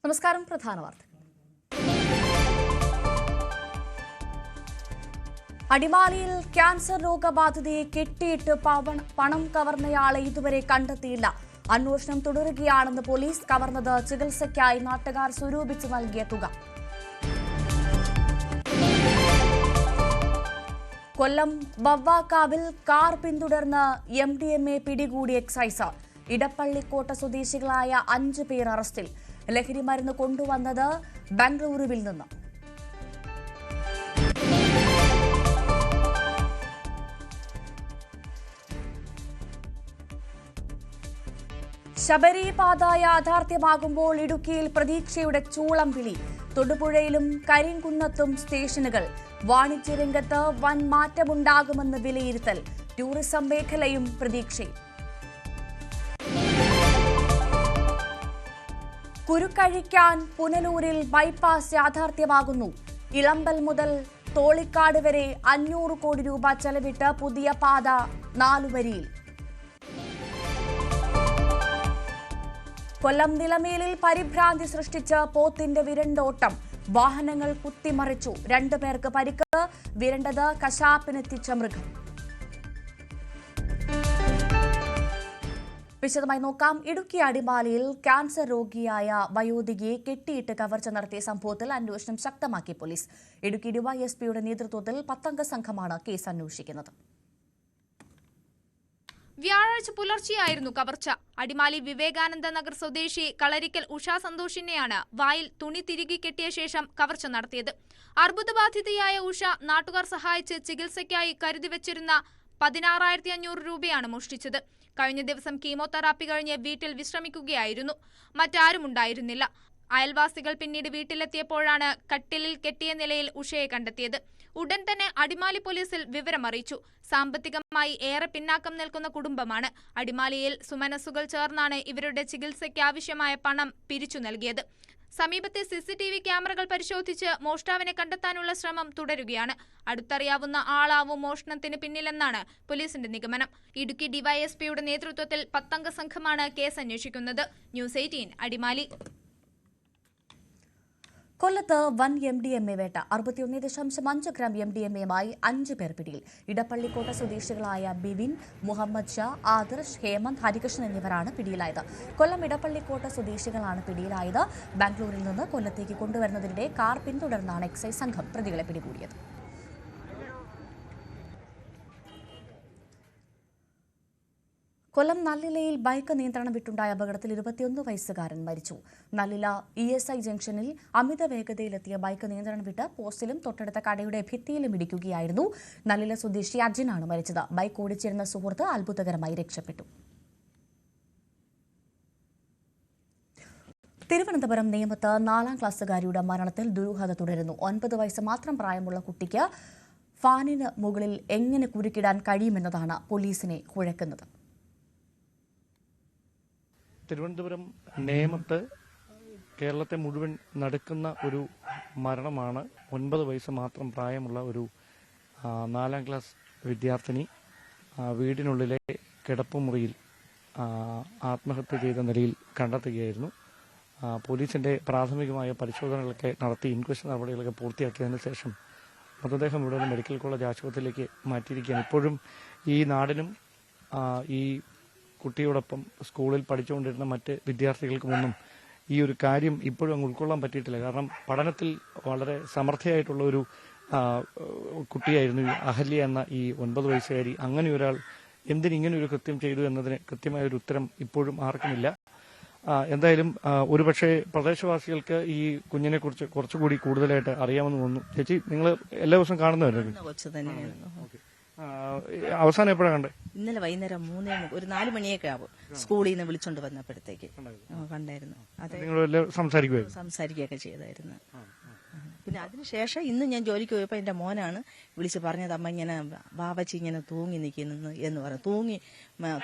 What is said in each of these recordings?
നമസ്കാരം. പ്രധാന വാർത്തകൾ. അടിമാലിയിൽ ക്യാൻസർ രോഗബാധിതയെ കെട്ടിയിട്ട് പണം കവർന്നയാളെ ഇതുവരെ കണ്ടെത്തിയില്ല. അന്വേഷണം തുടരുകയാണെന്ന് പോലീസ്. കവർന്നത് ചികിത്സയ്ക്കായി നാട്ടുകാർ സ്വരൂപിച്ച് നൽകിയ തുക. കൊല്ലം വവ്വാക്കാവിൽ കാർ പിന്തുടർന്ന് MDMA പിടികൂടി എക്സൈസ്. ഇടപ്പള്ളിക്കോട്ട സ്വദേശികളായ 5 പേർ അറസ്റ്റിൽ. ലഹരി മരുന്ന് കൊണ്ടുവന്നത് ബംഗളൂരുവിൽ നിന്ന്. ശബരിപാത യാഥാർത്ഥ്യമാകുമ്പോൾ ഇടുക്കിയിൽ പ്രതീക്ഷയുടെ ചൂളം വിളി. തൊടുപുഴയിലും കരിങ്കുന്നത്തും സ്റ്റേഷനുകൾ. വാണിജ്യരംഗത്ത് വൻ മാറ്റമുണ്ടാകുമെന്ന് വിലയിരുത്തൽ. ടൂറിസം മേഖലയും പ്രതീക്ഷയിൽ. കുരുക്കഴിക്കാൻ പുനലൂരിൽ ബൈപ്പാസ് യാഥാർത്ഥ്യമാകുന്നു. ഇളമ്പൽ മുതൽ തോളിക്കാട് വരെ 500 കോടി രൂപ ചെലവിട്ട് പുതിയ പാത 4 വരിയിൽ. കൊല്ലം നിലമേലിൽ പരിഭ്രാന്തി സൃഷ്ടിച്ച് പോത്തിന്റെ വിരണ്ടോട്ടം. വാഹനങ്ങൾ കുത്തിമറിച്ചു. 2 പേർക്ക് പരിക്ക്. വിരണ്ടത് കശാപ്പിനെത്തിച്ച മൃഗം. വിശദമായി നോക്കാം. ഇടുക്കി അടിമാലിയിൽ ക്യാൻസർ രോഗിയായ വയോധികയെ കെട്ടിയിട്ട് കവർച്ച നടത്തിയ സംഭവത്തിൽ അന്വേഷണം ശക്തമാക്കി പോലീസ്. ഇടുക്കി ഡിവൈഎസ്പിയുടെ നേതൃത്വത്തിൽ 10 അംഗ സംഘമാണ് കേസ് അന്വേഷിക്കുന്നത്. വ്യാഴാഴ്ച പുലർച്ചെയായിരുന്നു കവർച്ച. അടിമാലി വിവേകാനന്ദ നഗർ സ്വദേശി കളരിക്കൽ ഉഷ സന്തോഷിനെയാണ് വായിൽ തുണി തിരികെ കെട്ടിയ ശേഷം കവർച്ച നടത്തിയത്. അർബുദബാധിതയായ ഉഷ നാട്ടുകാർ സഹായിച്ച് ചികിത്സയ്ക്കായി കരുതിവച്ചിരുന്ന 16,500 രൂപയാണ് മോഷ്ടിച്ചത്. കഴിഞ്ഞ ദിവസം കീമോതെറാപ്പി കഴിഞ്ഞ് വീട്ടിൽ വിശ്രമിക്കുകയായിരുന്നു. മറ്റാരും ഉണ്ടായിരുന്നില്ല. അയൽവാസികൾ പിന്നീട് വീട്ടിലെത്തിയപ്പോഴാണ് കട്ടിലിൽ കെട്ടിയ നിലയിൽ ഉഷയെ കണ്ടെത്തിയത്. ഉടൻ തന്നെ അടിമാലി പോലീസിൽ വിവരമറിയിച്ചു. സാമ്പത്തികമായി ഏറെ പിന്നാക്കം നിൽക്കുന്ന കുടുംബമാണ്. അടിമാലിയിൽ സുമനസ്സുകൾ ചേർന്നാണ് ഇവരുടെ ചികിത്സയ്ക്ക് ആവശ്യമായ പണം പിരിച്ചു നൽകിയത്. സമീപത്തെ CCTV ക്യാമറകൾ പരിശോധിച്ച് മോഷ്ടാവിനെ കണ്ടെത്താനുള്ള ശ്രമം തുടരുകയാണ്. അടുത്തറിയാവുന്ന ആളാവും മോഷണത്തിന് പിന്നിലെന്നാണ് പോലീസിന്റെ നിഗമനം. ഇടുക്കി ഡിവൈഎസ്പിയുടെ നേതൃത്വത്തിൽ 10 അംഗ സംഘമാണ് കേസ് അന്വേഷിക്കുന്നത്. ന്യൂസ് 18 അടിമാലി. കൊല്ലത്ത് വൻ MDMA വേട്ട. 61.5 ഗ്രാം MDMAയുമായി 5 പേർ പിടിയിൽ. ഇടപ്പള്ളിക്കോട്ട സ്വദേശികളായ ബിവിൻ, മുഹമ്മദ് ഷാ, ആദർശ്, ഹേമന്ത്, ഹരികൃഷ്ണൻ എന്നിവരാണ് പിടിയിലായത്. കൊല്ലം ഇടപ്പള്ളിക്കോട്ട സ്വദേശികളാണ് പിടിയിലായത്. ബാംഗ്ലൂരിൽ നിന്ന് കൊല്ലത്തേക്ക് കൊണ്ടുവരുന്നതിനിടെ കാർ പിന്തുടർന്നാണ് എക്സൈസ് സംഘം പ്രതികളെ പിടികൂടിയത്. കൊല്ലം നല്ലിലയിൽ ബൈക്ക് നിയന്ത്രണം വിട്ടുണ്ടായ അപകടത്തിൽ 21 വയസ്സുകാരൻ മരിച്ചു. നല്ലില ESI ജംഗ്ഷനിൽ അമിത വേഗതയിലെത്തിയ ബൈക്ക് നിയന്ത്രണം വിട്ട് പോസ്റ്റിലും തൊട്ടടുത്ത കടയുടെ ഭിത്തിയിലും ഇടിക്കുകയായിരുന്നു. നല്ലില സ്വദേശി അർജുനാണ് മരിച്ചത്. ബൈക്ക് ഓടിച്ചിരുന്ന സുഹൃത്ത് അത്ഭുതകരമായി രക്ഷപ്പെട്ടു. തിരുവനന്തപുരം നേമത്ത് 4ാം ക്ലാസ്സുകാരിയുടെ മരണത്തിൽ ദുരൂഹത തുടരുന്നു. 9 വയസ്സ് മാത്രം പ്രായമുള്ള കുട്ടിക്ക് ഫാനിന് മുകളിൽ എങ്ങനെ കുരുക്കിടാൻ കഴിയുമെന്നതാണ് പോലീസിനെ കുഴക്കുന്നത്. തിരുവനന്തപുരം നേമത്ത് കേരളത്തെ മുഴുവൻ നടുക്കുന്ന ഒരു മരണമാണ്. 9 വയസ്സ് മാത്രം പ്രായമുള്ള ഒരു 4ാം ക്ലാസ് വിദ്യാർത്ഥിനി വീടിനുള്ളിലെ കിടപ്പുമുറിയിൽ ആത്മഹത്യ ചെയ്ത നിലയിൽ കണ്ടെത്തുകയായിരുന്നു. പോലീസിന്റെ പ്രാഥമികമായ പരിശോധനകളൊക്കെ നടത്തി ഇൻക്വസ്റ്റ് നടപടികളൊക്കെ പൂർത്തിയാക്കിയതിനു ശേഷം മൃതദേഹം ഇവിടെ നിന്ന് മെഡിക്കൽ കോളേജ് ആശുപത്രിയിലേക്ക് മാറ്റിയിരിക്കുകയാണ്. ഇപ്പോഴും ഈ നാടിനും ഈ കുട്ടിയോടൊപ്പം സ്കൂളിൽ പഠിച്ചുകൊണ്ടിരുന്ന മറ്റ് വിദ്യാർത്ഥികൾക്കുമൊന്നും ഈ ഒരു കാര്യം ഇപ്പോഴും അങ്ങ് ഉൾക്കൊള്ളാൻ പറ്റിയിട്ടില്ല. കാരണം പഠനത്തിൽ വളരെ സമർത്ഥയായിട്ടുള്ള ഒരു കുട്ടിയായിരുന്നു അഹല്യ എന്ന ഈ 9 വയസ്സുകാരി. അങ്ങനെ ഒരാൾ എന്തിനിങ്ങനെ ഒരു കൃത്യം ചെയ്തു എന്നതിന് കൃത്യമായ ഒരു ഉത്തരം ഇപ്പോഴും ആർക്കുമില്ല. എന്തായാലും ഒരുപക്ഷെ പ്രദേശവാസികൾക്ക് ഈ കുഞ്ഞിനെ കുറിച്ച് കുറച്ചുകൂടി കൂടുതലായിട്ട് അറിയാമെന്ന് തോന്നുന്നു. ചേച്ചി, നിങ്ങൾ എല്ലാ ദിവസവും കാണുന്നവരായിരുന്നു? അവസാനം എപ്പോഴാണ് കണ്ടത്? ഇന്നലെ വൈകുന്നേരം 4 മണിയൊക്കെ ആവും. സ്കൂളിൽ നിന്ന് വിളിച്ചോണ്ട് വന്നപ്പോഴത്തേക്ക് കണ്ടായിരുന്നു. സംസാരിക്കുകയൊക്കെ ചെയ്തായിരുന്നു. പിന്നെ അതിനുശേഷം ഇന്ന് ഞാൻ ജോലിക്ക് പോയപ്പോൾ എന്റെ മോനാണ് വിളിച്ച് പറഞ്ഞത്, അമ്മ ഇങ്ങനെ ബാബച്ചി ഇങ്ങനെ തൂങ്ങി നിൽക്കുന്നു എന്ന് പറഞ്ഞു.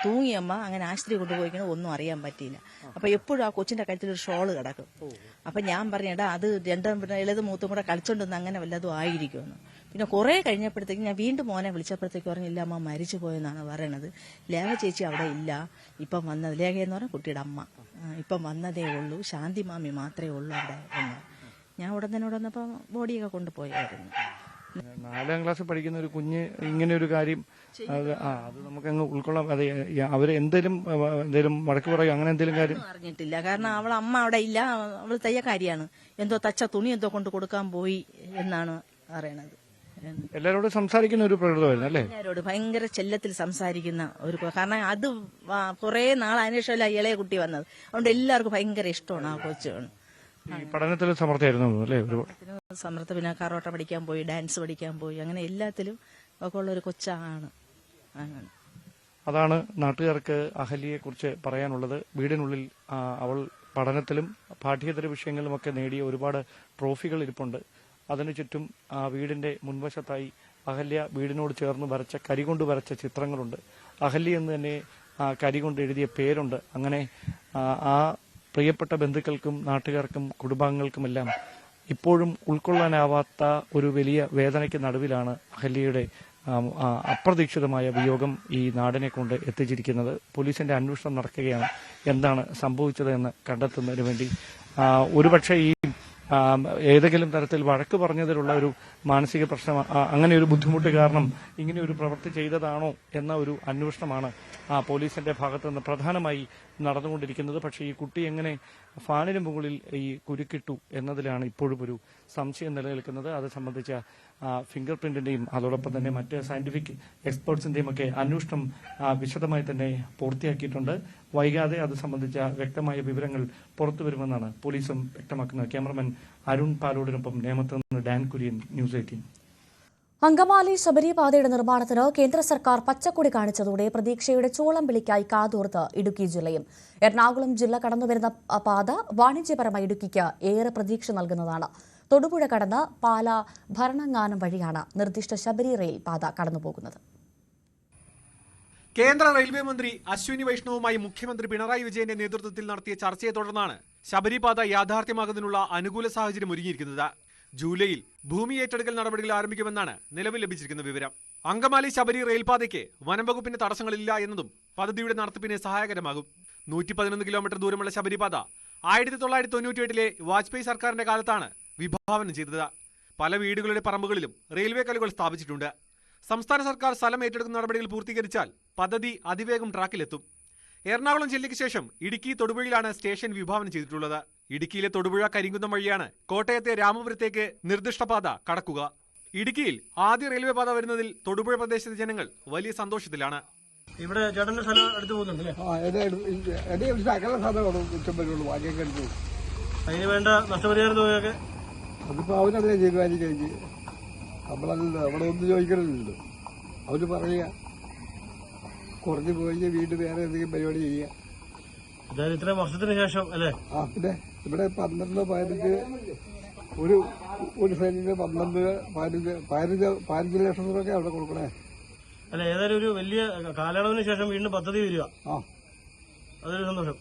തൂങ്ങിയമ്മ അങ്ങനെ ആശുപത്രി കൊണ്ടുപോയിക്കണോ ഒന്നും അറിയാൻ പറ്റിയില്ല. അപ്പൊ എപ്പോഴും ആ കൊച്ചിന്റെ കഴുത്തിൽ ഒരു ഷോള് കിടക്കും. അപ്പൊ ഞാൻ പറഞ്ഞടാ അത് 2 ഇളത് മൂത്തും കൂടെ കളിച്ചോണ്ടെന്ന് അങ്ങനെ വല്ലതും ആയിരിക്കുമെന്ന്. പിന്നെ കുറേ കഴിഞ്ഞപ്പോഴത്തേക്ക് ഞാൻ വീണ്ടും മോനെ വിളിച്ചപ്പോഴത്തേക്ക് പറഞ്ഞില്ല അമ്മ മരിച്ചു പോയെന്നാണ് പറയണത്. ലേഖ ചേച്ചി അവിടെ ഇല്ല, ഇപ്പം വന്നത് ലേഖയെന്ന് പറഞ്ഞാൽ കുട്ടിയുടെ അമ്മ, ഇപ്പം വന്നതേ ഉള്ളൂ, ശാന്തി മാമി മാത്രമേ ഉള്ളൂ അവിടെ എന്ന്. ഞാൻ ഉടൻ തന്നെ വന്നപ്പോൾ ബോഡിയൊക്കെ കൊണ്ടുപോയായിരുന്നു. 4ാം ക്ലാസ്സിൽ പഠിക്കുന്ന ഒരു കുഞ്ഞ് ഇങ്ങനെ ഒരു കാര്യം അത് നമുക്കങ്ങ് ഉൾക്കൊള്ളാം. അതെ, അവര് എന്തേലും വഴക്ക് പറയും അങ്ങനെ എന്തെങ്കിലും കാര്യം അറിഞ്ഞിട്ടില്ല. കാരണം അവൾ അമ്മ അവിടെ ഇല്ല, അവൾ തയ്യക്കാരിയാണ്, എന്തോ തച്ച തുണി എന്തോ കൊണ്ട് കൊടുക്കാൻ പോയി എന്നാണ് പറയണത്. എല്ലാവരോടും സംസാരിക്കുന്ന ഒരു പ്രകൃതമായിരുന്നു അല്ലേ? എല്ലാവരോട് ഭയങ്കര ചെല്ലത്തിൽ സംസാരിക്കുന്ന ഒരു, കാരണം അത് കുറെ നാൾ അതിനുശേഷമല്ല ഇളയ കുട്ടി വന്നത്, അതുകൊണ്ട് എല്ലാവർക്കും ഭയങ്കര ഇഷ്ടമാണ് ആ കൊച്ചാണ്. പഠനത്തിൽ സമർത്ഥമായിരുന്നു അല്ലേ? ഒരുപാട് സമർത്ഥ. പിന്നെ കറോട്ട പഠിക്കാൻ പോയി, ഡാൻസ് പഠിക്കാൻ പോയി, അങ്ങനെ എല്ലാത്തിലും ഒക്കെ ഉള്ള ഒരു കൊച്ചാണ്. അതാണ് നാട്ടുകാർക്ക് അഹല്യയെ കുറിച്ച് പറയാനുള്ളത്. വീടിനുള്ളിൽ അവൾ പഠനത്തിലും പാഠ്യേതര വിഷയങ്ങളിലുമൊക്കെ നേടിയ ഒരുപാട് ട്രോഫികൾ ഇരിപ്പുണ്ട്. അതിനു ചുറ്റും ആ വീടിന്റെ മുൻവശത്തായി അഹല്യ വീടിനോട് ചേർന്ന് വരച്ച കരികൊണ്ട് വരച്ച ചിത്രങ്ങളുണ്ട്. അഹല്യ എന്ന് തന്നെ കരി കൊണ്ട് എഴുതിയ പേരുണ്ട്. അങ്ങനെ ആ പ്രിയപ്പെട്ട ബന്ധുക്കൾക്കും നാട്ടുകാർക്കും കുടുംബാംഗങ്ങൾക്കുമെല്ലാം ഇപ്പോഴും ഉൾക്കൊള്ളാനാവാത്ത ഒരു വലിയ വേദനയ്ക്ക് നടുവിലാണ് അഹല്യയുടെ അപ്രതീക്ഷിതമായ വിയോഗം ഈ നാടിനെ കൊണ്ട് എത്തിച്ചിരിക്കുന്നത്. പോലീസിന്റെ അന്വേഷണം നടക്കുകയാണ്. എന്താണ് സംഭവിച്ചത് എന്ന് കണ്ടെത്തുന്നതിന് വേണ്ടി ഒരുപക്ഷെ ഈ ഏതെങ്കിലും തരത്തിൽ വഴക്ക് പറഞ്ഞതിലുള്ള ഒരു മാനസിക പ്രശ്നം, അങ്ങനെ ഒരു ബുദ്ധിമുട്ട് കാരണം ഇങ്ങനെ ഒരു പ്രവൃത്തി ചെയ്തതാണോ എന്ന ഒരു അന്വേഷണമാണ് പോലീസിന്റെ ഭാഗത്തുനിന്ന് പ്രധാനമായി നടന്നുകൊണ്ടിരിക്കുന്നത്. പക്ഷേ ഈ കുട്ടി എങ്ങനെ ഫാനിന് മുകളിൽ ഈ കുരുക്കിട്ടു എന്നതിലാണ് ഇപ്പോഴും ഒരു സംശയം നിലനിൽക്കുന്നത്. അത് സംബന്ധിച്ച ഫിംഗർ പ്രിന്റിന്റെയും അതോടൊപ്പം തന്നെ മറ്റ് സയന്റിഫിക് എക്സ്പേർട്സിന്റെയും ഒക്കെ അന്വേഷണം വിശദമായി തന്നെ പൂർത്തിയാക്കിയിട്ടുണ്ട്. വൈകാതെ അത് സംബന്ധിച്ച വ്യക്തമായ വിവരങ്ങൾ പുറത്തുവരുമെന്നാണ് പോലീസും വ്യക്തമാക്കുന്നത്. ക്യാമറമാൻ അരുൺ പാലോടിനൊപ്പം നേമത്ത് നിന്ന് ഡാൻ കുര്യൻ, ന്യൂസ് 18. അങ്കമാലി ശബരിപാതയുടെ നിർമ്മാണത്തിന് കേന്ദ്ര സർക്കാർ പച്ചക്കൊടി കാണിച്ചതോടെ പ്രതീക്ഷയുടെ ചൂളം വിളിക്കായി കാതോർത്ത് ഇടുക്കി ജില്ലയും. എറണാകുളം ജില്ല കടന്നുവരുന്ന പാത വാണിജ്യപരമായി ഇടുക്കിക്ക് ഏറെ പ്രതീക്ഷ നൽകുന്നതാണ്. തൊടുപുഴ കടന്ന് പാല ഭരണങ്ങാനം വഴിയാണ് നിർദ്ദിഷ്ട ശബരി റെയിൽ പാത കടന്നുപോകുന്നത്. കേന്ദ്ര റെയിൽവേ മന്ത്രി അശ്വിനി വൈഷ്ണവുമായി മുഖ്യമന്ത്രി പിണറായി വിജയന്റെ നേതൃത്വത്തിൽ നടത്തിയ ചർച്ചയെ തുടർന്നാണ് ശബരിപാത യാഥാർത്ഥ്യമാകുന്നതിനുള്ള അനുകൂല സാഹചര്യം ഒരുങ്ങിയിരിക്കുന്നത്. ജൂലൈയിൽ ഭൂമി ഏറ്റെടുക്കൽ നടപടികൾ ആരംഭിക്കുമെന്നാണ് നിലവിൽ ലഭിച്ചിരിക്കുന്ന വിവരം. അങ്കമാലി ശബരി റെയിൽപാതയ്ക്ക് വനംവകുപ്പിന്റെ തടസ്സങ്ങളില്ല എന്നതും പദ്ധതിയുടെ നടത്തിപ്പിന് സഹായകരമാകും. 111 കിലോമീറ്റർ ദൂരമുള്ള ശബരിപാത 1998 വാജ്പേയി സർക്കാരിന്റെ കാലത്താണ് വിഭാവനം ചെയ്തത്. പല വീടുകളുടെ പറമ്പുകളിലും റെയിൽവേ കല്ലുകൾ സ്ഥാപിച്ചിട്ടുണ്ട്. സംസ്ഥാന സർക്കാർ സ്ഥലം ഏറ്റെടുക്കുന്ന നടപടികൾ പൂർത്തീകരിച്ചാൽ പദ്ധതി അതിവേഗം ട്രാക്കിലെത്തും. എറണാകുളം ജില്ലയ്ക്ക് ശേഷം ഇടുക്കി തൊടുപുഴയിലാണ് സ്റ്റേഷൻ വിഭാവനം ചെയ്തിട്ടുള്ളത്. ഇടുക്കിയിലെ തൊടുപുഴ കരിങ്കുന്നം വഴിയാണ് കോട്ടയത്തെ രാമപുരത്തേക്ക് നിർദ്ദിഷ്ട പാത കടക്കുക. ഇടുക്കിയിൽ ആദ്യ റെയിൽവേ പാത വരുന്നതിൽ തൊടുപുഴ പ്രദേശത്തെ ജനങ്ങൾ വലിയ സന്തോഷത്തിലാണ്. ഇവിടെ ചേട്ടന്റെ സ്ഥലം അടുത്ത് പോകുന്നുണ്ടല്ലേ? അതിന് വേണ്ട നഷ്ടപരിഹാര തുകയൊക്കെ അതിപ്പോ അവരതേ തീരുമാനിക്കഴിഞ്ഞ് നമ്മളല്ലല്ലോ, അവിടെ ഒന്നും ചോദിക്കണില്ലല്ലോ. അവര് പറയുക കുറഞ്ഞു പോയി വീണ്ടും വേറെ എന്തെങ്കിലും പരിപാടി ചെയ്യുക. അതായത് ഇത്രയും വർഷത്തിന് ശേഷം അല്ലേ? പിന്നെ ഇവിടെ 12-15 ഒരു സെന്റിന് 15 ലക്ഷം രൂപയൊക്കെ അവിടെ കൊടുക്കണേ. അല്ല, ഏതായാലും ഒരു വലിയ കാലയളവിന് ശേഷം വീണ്ടും പദ്ധതി വരിക, അതൊരു സന്തോഷം.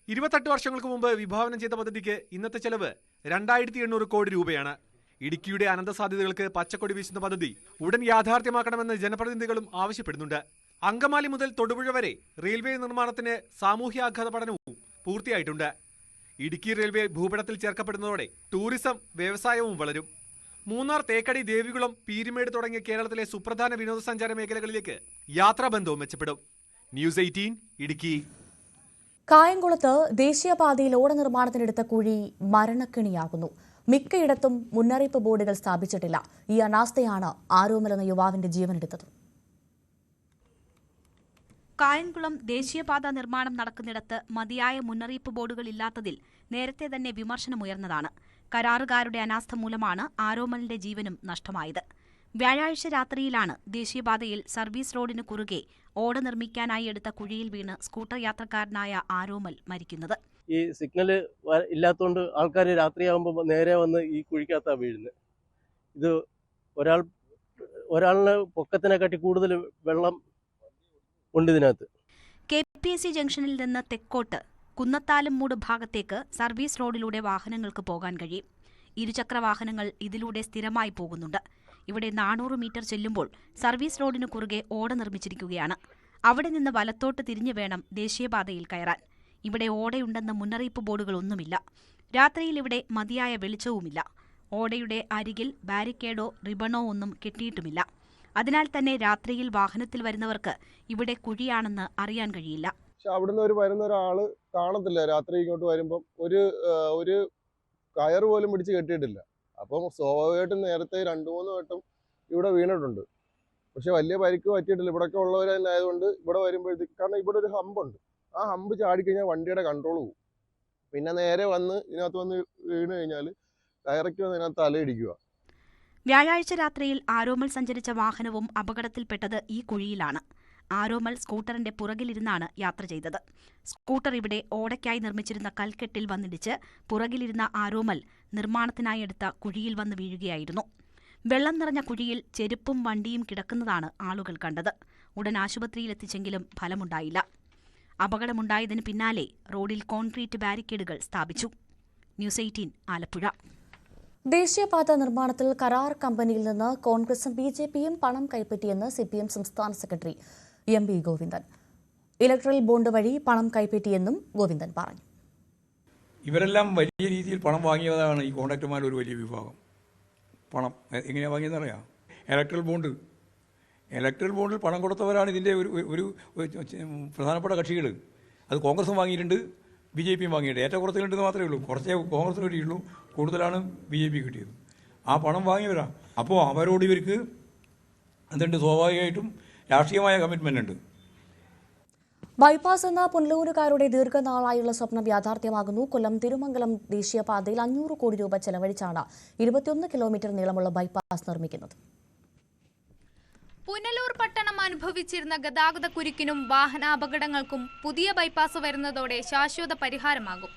28 വർഷങ്ങൾക്ക് മുമ്പ് വിഭാവനം ചെയ്ത പദ്ധതിക്ക് ഇന്നത്തെ ചെലവ് 2800 കോടി രൂപയാണ്. ഇടുക്കിയുടെ അനന്ത സാധ്യതകൾക്ക് പച്ചക്കൊടി വീശുന്ന പദ്ധതി ഉടൻ യാഥാർത്ഥ്യമാക്കണമെന്ന് ജനപ്രതിനിധികളും ആവശ്യപ്പെടുന്നുണ്ട്. അങ്കമാലി മുതൽ തൊടുപുഴ വരെ റെയിൽവേ നിർമ്മാണത്തിന് സാമൂഹ്യാഘാത പഠനവും പൂർത്തിയായിട്ടുണ്ട്. ഇടുക്കി റെയിൽവേ ഭൂപടത്തിൽ ചേർക്കപ്പെടുന്നതോടെ ടൂറിസം വ്യവസായവും വളരും. മൂന്നാർ, തേക്കടി, ദേവികുളം, പീരുമേട് തുടങ്ങിയ കേരളത്തിലെ സുപ്രധാന വിനോദസഞ്ചാര മേഖലകളിലേക്ക് യാത്രാബന്ധവും മെച്ചപ്പെടും. ന്യൂസ് 18 ഇടുക്കി. കായംകുളത്ത് ദേശീയപാതയിൽ ഓട നിർമ്മാണത്തിനെടുത്ത കുഴി മരണക്കെണിയാകുന്നു. മിക്കയിടത്തും മുന്നറിയിപ്പ് ബോർഡുകൾ സ്ഥാപിച്ചിട്ടില്ല. ഈ അനാസ്ഥയാണ് ആരോമൽ എന്ന യുവാവിന്റെ ജീവനെടുത്തത്. കായംകുളം ദേശീയപാത നിർമ്മാണം നടക്കുന്നിടത്ത് മതിയായ മുന്നറിയിപ്പ് ബോർഡുകൾ ഇല്ലാത്തതിൽ നേരത്തെ തന്നെ വിമർശനമുയർന്നതാണ്. കരാറുകാരുടെ അനാസ്ഥ മൂലമാണ് ആരോമലിന്റെ ജീവനും നഷ്ടമായത്. വ്യാഴാഴ്ച രാത്രിയിലാണ് ദേശീയപാതയിൽ സർവീസ് റോഡിന് കുറുകെ ഓട നിർമ്മിക്കാനായി എടുത്ത കുഴിയിൽ വീണ് സ്കൂട്ടർ യാത്രക്കാരനായ ആരോമൽ മരിക്കുന്നത്. ഈ സിഗ്നൽ ഇല്ലാത്തതുകൊണ്ട് ആൾക്കാർ രാത്രിയാകുമ്പോൾ നേരെ വന്ന് ഈ കുഴിക്കകത്താണ് വീഴുന്നത്. ഇത് ഒരാളിന് പൊക്കത്തിനെക്കാട്ടി കൂടുതൽ വെള്ളം ഉണ്ട് ഇതിനകത്ത്. KPSC ജംഗ്ഷനിൽ നിന്ന് തെക്കോട്ട് കുന്നത്താലമ്മൂട് ഭാഗത്തേക്ക് സർവീസ് റോഡിലൂടെ വാഹനങ്ങൾക്ക് പോകാൻ കഴിയും. ഇരുചക്രവാഹനങ്ങൾ ഇതിലൂടെ സ്ഥിരമായി പോകുന്നുണ്ട്. ഇവിടെ 400 മീറ്റർ ചെല്ലുമ്പോൾ സർവീസ് റോഡിനു കുറുകെ ഓട നിർമ്മിച്ചിരിക്കുകയാണ്. അവിടെ നിന്ന് വലത്തോട്ട് തിരിഞ്ഞു വേണം ദേശീയപാതയിൽ കയറാൻ. ഇവിടെ ഓടയുണ്ടെന്ന മുന്നറിയിപ്പ് ബോർഡുകളൊന്നുമില്ല. രാത്രിയിൽ ഇവിടെ മതിയായ വെളിച്ചവുമില്ല. ഓടയുടെ അരികിൽ ബാരിക്കേഡോ റിബണോ ഒന്നും കെട്ടിയിട്ടുമില്ല. അതിനാൽ തന്നെ രാത്രിയിൽ വാഹനത്തിൽ വരുന്നവർക്ക് ഇവിടെ കുഴിയാണെന്ന് അറിയാൻ കഴിയില്ല. പക്ഷെ അവിടുന്ന് വരുന്ന ഒരാള് കാണത്തില്ല. രാത്രി ഇങ്ങോട്ട് വരുമ്പം ഒരു കയറ് പോലും പിടിച്ച് കെട്ടിയിട്ടില്ല. അപ്പം സ്വാഭാവികമായിട്ടും നേരത്തെ 2-3 വട്ടം ഇവിടെ വീണിട്ടുണ്ട്. പക്ഷെ വലിയ പരിക്ക് പറ്റിയിട്ടില്ല. ഇവിടെയൊക്കെ ഉള്ളവർ തന്നെ ആയതുകൊണ്ട് ഇവിടെ വരുമ്പോഴത്തേക്ക്, കാരണം ഇവിടെ ഒരു ഹമ്പുണ്ട്, ആ ഹമ്പ് ചാടിക്കഴിഞ്ഞാൽ വണ്ടിയുടെ കൺട്രോൾ പോകും. പിന്നെ നേരെ വന്ന് ഇതിനകത്ത് വന്ന് വീണ് കഴിഞ്ഞാൽ ഡയറക്റ്റ് വന്ന് ഇതിനകത്ത് തലയിടിക്കുക. വ്യാഴാഴ്ച രാത്രിയിൽ ആരോമൽ സഞ്ചരിച്ച വാഹനവും അപകടത്തിൽപ്പെട്ടത് ഈ കുഴിയിലാണ്. ആരോമൽ സ്കൂട്ടറിന്റെ പുറകിലിരുന്നാണ് യാത്ര ചെയ്തത്. സ്കൂട്ടർ ഇവിടെ ഓടയ്ക്കായി നിർമ്മിച്ചിരുന്ന കൽക്കെട്ടിൽ വന്നിടിച്ച് പുറകിലിരുന്ന ആരോമൽ നിർമ്മാണത്തിനായി എടുത്ത കുഴിയിൽ വന്ന് വീഴുകയായിരുന്നു. വെള്ളം നിറഞ്ഞ കുഴിയിൽ ചെരുപ്പും വണ്ടിയും കിടക്കുന്നതാണ് ആളുകൾ കണ്ടത്. ഉടൻ ആശുപത്രിയിലെത്തിച്ചെങ്കിലും ഫലമുണ്ടായില്ല. അപകടമുണ്ടായതിന് പിന്നാലെ റോഡിൽ കോൺക്രീറ്റ് ബാരിക്കേഡുകൾ സ്ഥാപിച്ചു. ന്യൂസ് 18 ആലപ്പുഴ. ദേശീയപാത നിർമ്മാണത്തിൽ കരാർ കമ്പനിയിൽ നിന്ന് കോൺഗ്രസും ബിജെപിയും പണം കൈപ്പറ്റിയെന്ന് സിപിഎം സംസ്ഥാന secretary MV. Govindan. Electoral bond വഴി പണം കൈപ്പറ്റിയെന്നും ഗോവിന്ദൻ പറഞ്ഞു. ഇവരെല്ലാം വലിയ രീതിയിൽ പണം വാങ്ങിയതാണ് ഈ കോൺട്രാക്ടർമാരുടെ ഒരു വലിയ വിഭാഗം. പണം എങ്ങനെയാണ് വാങ്ങിയതെന്നറിയാം. ഇലക്ട്രൽ ബോണ്ടിൽ പണം കൊടുത്തവരാണ് ഇതിൻ്റെ ഒരു പ്രധാനപ്പെട്ട കക്ഷികൾ. അത് കോൺഗ്രസും വാങ്ങിയിട്ടുണ്ട്, ബി.ജെ.പിയും വാങ്ങിയിട്ടുണ്ട്. ഏറ്റവും കുറച്ചുണ്ടെന്ന് മാത്രമേ ഉള്ളൂ. കുറച്ചേ കോൺഗ്രസ് കിട്ടിയുള്ളൂ, കൂടുതലാണ് ബി.ജെ.പി കിട്ടിയത്. ആ പണം വാങ്ങിയവരാണ്. അപ്പോൾ അവരോട് ഇവർക്ക് അതുകൊണ്ട് സ്വാഭാവികമായിട്ടും രാഷ്ട്രീയമായ കമ്മിറ്റ്മെൻ്റ് ഉണ്ട്. ബൈപ്പാസ് എന്ന പുനലൂരുകാരുടെ ദീർഘനാളായുള്ള സ്വപ്നം യാഥാർത്ഥ്യമാകുന്നു. കൊല്ലം തിരുമംഗലം ദേശീയപാതയിൽ 500 കോടി രൂപ ചെലവഴിച്ചാണ് 21 കിലോമീറ്റർ നീളമുള്ള ബൈപ്പാസ് നിർമ്മിക്കുന്നത്. പുനലൂർ പട്ടണം അനുഭവിച്ചിരുന്ന ഗതാഗത കുരുക്കിനും വാഹനാപകടങ്ങൾക്കും പുതിയ ബൈപ്പാസ് വരുന്നതോടെ ശാശ്വത പരിഹാരമാകും.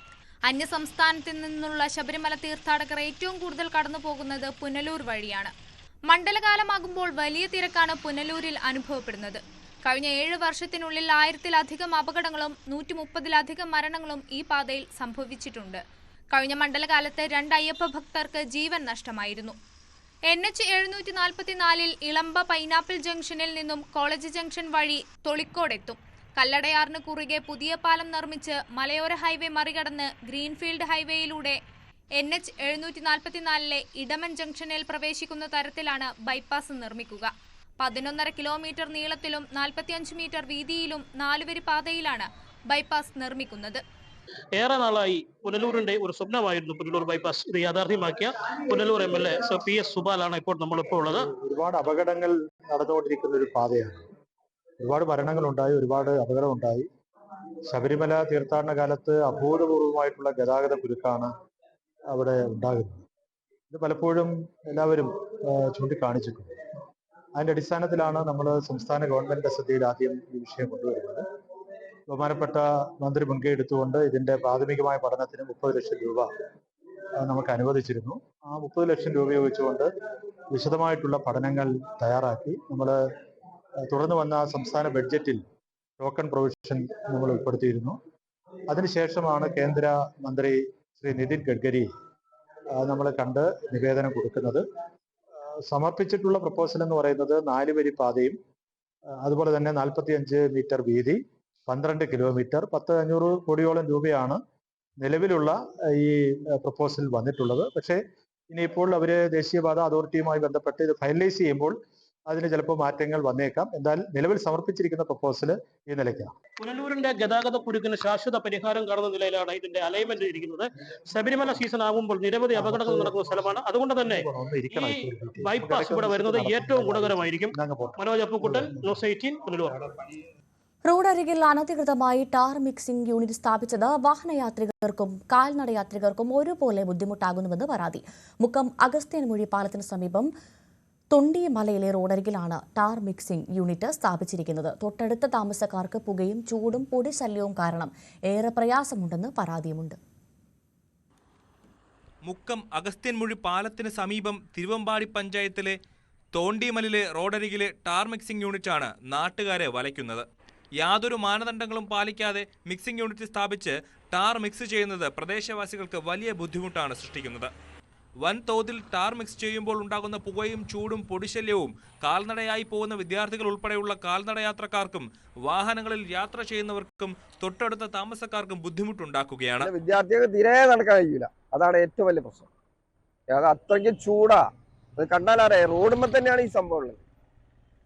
അന്യസംസ്ഥാനത്തിൽ നിന്നുള്ള ശബരിമല തീർത്ഥാടകർ ഏറ്റവും കൂടുതൽ കടന്നുപോകുന്നത് പുനലൂർ വഴിയാണ്. മണ്ഡലകാലമാകുമ്പോൾ വലിയ തിരക്കാണ് പുനലൂരിൽ അനുഭവപ്പെടുന്നത്. കഴിഞ്ഞ 7 വർഷത്തിനുള്ളിൽ 1000-ലധികം അപകടങ്ങളും 130-ലധികം മരണങ്ങളും ഈ പാതയിൽ സംഭവിച്ചിട്ടുണ്ട്. കഴിഞ്ഞ മണ്ഡലകാലത്ത് 2 അയ്യപ്പ ഭക്തർക്ക് ജീവൻ നഷ്ടമായിരുന്നു. NH-744 ഇളമ്പ പൈനാപ്പിൾ ജംഗ്ഷനിൽ നിന്നും കോളേജ് ജംഗ്ഷൻ വഴി തൊളിക്കോടെത്തും. കല്ലടയാറിന് കുറുകെ പുതിയ പാലം നിർമ്മിച്ച് മലയോര ഹൈവേ മറികടന്ന് ഗ്രീൻഫീൽഡ് ഹൈവേയിലൂടെ NH-744 ഇടമൻ ജംഗ്ഷനിൽ പ്രവേശിക്കുന്ന തരത്തിലാണ് ബൈപ്പാസ് നിർമ്മിക്കുക. 11.5 കിലോമീറ്റർ നീളത്തിലും 45 മീറ്റർ വീതിയിലും 4 വരി പാതയിലാണ് ബൈപ്പാസ് നിർമ്മിക്കുന്നത്. ഏറെ നാളായി പുനലൂരിന്റെ ഒരു സ്വപ്നമായിരുന്നു പുനലൂർ ബൈപ്പാസ്. ഇത് യാഥാർത്ഥ്യമാക്കിയ പുനലൂർ MLA PS സുബാലാണ് ഇപ്പോൾ നമ്മളിപ്പോൾ ഉള്ളത്. ഒരുപാട് അപകടങ്ങൾ നടന്നുകൊണ്ടിരിക്കുന്ന ഒരു പാതയാണ്. ഒരുപാട് മരണങ്ങളുണ്ടായി, ഒരുപാട് അപകടമുണ്ടായി. ശബരിമല തീർത്ഥാടന കാലത്ത് അഭൂതപൂർവമായിട്ടുള്ള ഗതാഗത കുരുക്കാണ് അവിടെ ഉണ്ടാകുന്നത്. ഇത് പലപ്പോഴും എല്ലാവരും ചൂണ്ടിക്കാണിച്ചിട്ടുണ്ട്. അതിന്റെ അടിസ്ഥാനത്തിലാണ് നമ്മൾ സംസ്ഥാന ഗവൺമെന്റിന്റെ ശ്രദ്ധയിൽ ആദ്യം ഈ വിഷയം കൊണ്ടുവരുന്നത്. ബഹുമാനപ്പെട്ട മന്ത്രി മുൻകൈ എടുത്തുകൊണ്ട് ഇതിന്റെ പ്രാഥമികമായ പഠനത്തിന് 30 ലക്ഷം രൂപ നമുക്ക് അനുവദിച്ചിരുന്നു. ആ 30 ലക്ഷം രൂപ ഉപയോഗിച്ചുകൊണ്ട് വിശദമായിട്ടുള്ള പഠനങ്ങൾ തയ്യാറാക്കി നമ്മൾ തുടർന്ന് വന്ന സംസ്ഥാന ബഡ്ജറ്റിൽ ടോക്കൺ പ്രൊവിഷൻ നമ്മൾ ഉൾപ്പെടുത്തിയിരുന്നു. അതിനുശേഷമാണ് കേന്ദ്ര മന്ത്രി ശ്രീ നിതിൻ ഗഡ്കരി നമ്മൾ കണ്ട് നിവേദനം കൊടുക്കുന്നത്. സമർപ്പിച്ചിട്ടുള്ള പ്രപ്പോസൽ എന്ന് പറയുന്നത് 4 വരി പാതയും അതുപോലെ തന്നെ 45 മീറ്റർ വീതി, 12 കിലോമീറ്റർ, 500 കോടിയോളം രൂപയാണ് നിലവിലുള്ള ഈ പ്രപ്പോസൽ വന്നിട്ടുള്ളത്. പക്ഷേ ഇനിയിപ്പോൾ അവര് ദേശീയപാത അതോറിറ്റിയുമായി ബന്ധപ്പെട്ട് ഇത് ഫൈനലൈസ് ചെയ്യുമ്പോൾ അതിന് ചിലപ്പോൾ മാറ്റങ്ങൾ വന്നേക്കാം. എന്നാൽ നിലവിൽ സമർപ്പിച്ചിരിക്കുന്ന പ്രപ്പോസൽ ഈ നിലയ്ക്കാണ്. പുനലൂരിന്റെ ഗതാഗത കുരുക്കിന് ശാശ്വത പരിഹാരം കാണുന്ന നിലയിലാണ് ഇതിന്റെ അലൈൻമെന്റ് ഇരിക്കുന്നത്. ശബരിമല സീസൺ ആകുമ്പോൾ നിരവധി അപകടങ്ങൾ നടക്കുന്ന സ്ഥലമാണ്. അതുകൊണ്ട് തന്നെ ഈ ബൈപ്പാസ് ഇവിടെ വരുന്നത് ഏറ്റവും ഗുണകരമായിരിക്കും. മനോജ് അപ്പുക്കുട്ടൻ, ന്യൂസ് 18 പുനലൂർ. റോഡരികിൽ അനധികൃതമായി ടാർ മിക്സിംഗ് യൂണിറ്റ് സ്ഥാപിച്ചത് വാഹനയാത്രികർക്കും കാൽനടയാത്രികർക്കും ഒരുപോലെ ബുദ്ധിമുട്ടാകുന്നുവെന്ന് പരാതി. മുക്കം അഗസ്ത്യൻമുഴി പാലത്തിന് സമീപം തൊണ്ടിമലയിലെ റോഡരികിലാണ് ടാർ മിക്സിംഗ് യൂണിറ്റ് സ്ഥാപിച്ചിരിക്കുന്നത്. തൊട്ടടുത്ത താമസക്കാർക്ക് പുകയും ചൂടും പൊടിശല്യവും കാരണം ഏറെ പ്രയാസമുണ്ടെന്ന് പരാതിയുമുണ്ട്. മുക്കം അഗസ്ത്യൻമുഴി പാലത്തിന് സമീപം തിരുവമ്പാടി പഞ്ചായത്തിലെ തോണ്ടിമലിലെ റോഡരികിലെ ടാർ മിക്സിംഗ് യൂണിറ്റാണ് നാട്ടുകാരെ വലയ്ക്കുന്നത്. യാതൊരു മാനദണ്ഡങ്ങളും പാലിക്കാതെ മിക്സിംഗ് യൂണിറ്റ് സ്ഥാപിച്ച് ടാർ മിക്സ് ചെയ്യുന്നത് പ്രദേശവാസികൾക്ക് വലിയ ബുദ്ധിമുട്ടാണ് സൃഷ്ടിക്കുന്നത്. വൻതോതിൽ ടാർ മിക്സ് ചെയ്യുമ്പോൾ ഉണ്ടാകുന്ന പുകയും ചൂടും പൊടിശല്യവും കാൽനടയായി പോകുന്ന വിദ്യാർത്ഥികൾ ഉൾപ്പെടെയുള്ള കാൽനടയാത്രക്കാർക്കും വാഹനങ്ങളിൽ യാത്ര ചെയ്യുന്നവർക്കും തൊട്ടടുത്ത താമസക്കാർക്കും ബുദ്ധിമുട്ടുണ്ടാക്കുകയാണ്. വിദ്യാർത്ഥികൾക്ക് തീരെ നടക്കാൻ കഴിയില്ല. അതാണ് ഏറ്റവും വലിയ പ്രശ്നം. അത് അത്രയ്ക്ക് ചൂടാ. അത് കണ്ടാലറിയാം റോഡുമ്പോൾ തന്നെയാണ് ഈ സംഭവം ഉള്ളത്.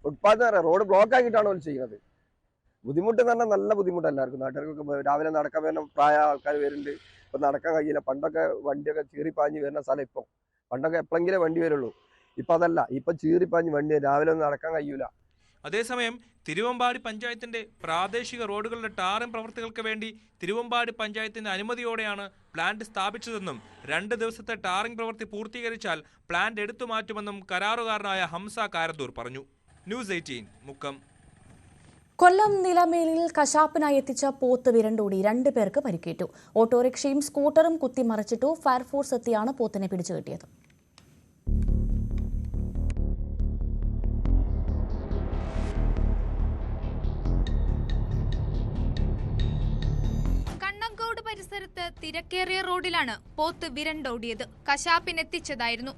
ഫുട്പാത്ത് അറിയാം, റോഡ് ബ്ലോക്ക് ആക്കിയിട്ടാണ് അവർ ചെയ്യുന്നത്. ബുദ്ധിമുട്ട് എന്ന് പറഞ്ഞാൽ നല്ല ബുദ്ധിമുട്ട് എല്ലാവർക്കും. നാട്ടുകാർക്കൊക്കെ രാവിലെ നടക്കാൻ വരുന്ന പ്രായ ആൾക്കാർ വരുന്നുണ്ട്. ഇപ്പം നടക്കാൻ കഴിയില്ല. പണ്ടൊക്കെ വണ്ടിയൊക്കെ ചീറിപ്പാഞ്ഞ് വരുന്ന സ്ഥലം ഇപ്പം. പണ്ടൊക്കെ എപ്പോഴെങ്കിലും വണ്ടി വരുള്ളൂ. ഇപ്പം അതല്ല, ഇപ്പം ചീറിപ്പാഞ്ഞ് വണ്ടി രാവിലെ ഒന്നും നടക്കാൻ കഴിയൂല. അതേസമയം തിരുവമ്പാടി പഞ്ചായത്തിന്റെ പ്രാദേശിക റോഡുകളുടെ ടാറിംഗ് പ്രവൃത്തികൾക്ക് വേണ്ടി തിരുവമ്പാടി പഞ്ചായത്തിന്റെ അനുമതിയോടെയാണ് പ്ലാന്റ് സ്ഥാപിച്ചതെന്നും 2 ദിവസത്തെ ടാറിംഗ് പ്രവൃത്തി പൂർത്തീകരിച്ചാൽ പ്ലാന്റ് എടുത്തുമാറ്റുമെന്നും കരാറുകാരനായ ഹംസ കാരന്തൂർ പറഞ്ഞു. ന്യൂസ് 18 മുക്കം. കൊല്ലം നിലമേലിൽ കശാപ്പിനായി എത്തിച്ച പോത്ത് വിരണ്ടോടി 2 പേർക്ക് പരിക്കേറ്റു. ഓട്ടോറിക്ഷയും സ്കൂട്ടറും കുത്തിമറിച്ചിട്ടു. ഫയർഫോഴ്സ് എത്തിയാണ് പോത്തിനെ പിടിച്ചു കെട്ടിയത്. കണ്ണങ്കോട് പരിസരത്ത് തിരക്കേറിയ റോഡിലാണ് പോത്ത് വിരണ്ടോടിയത്. കശാപ്പിനെത്തിച്ചതായിരുന്നു.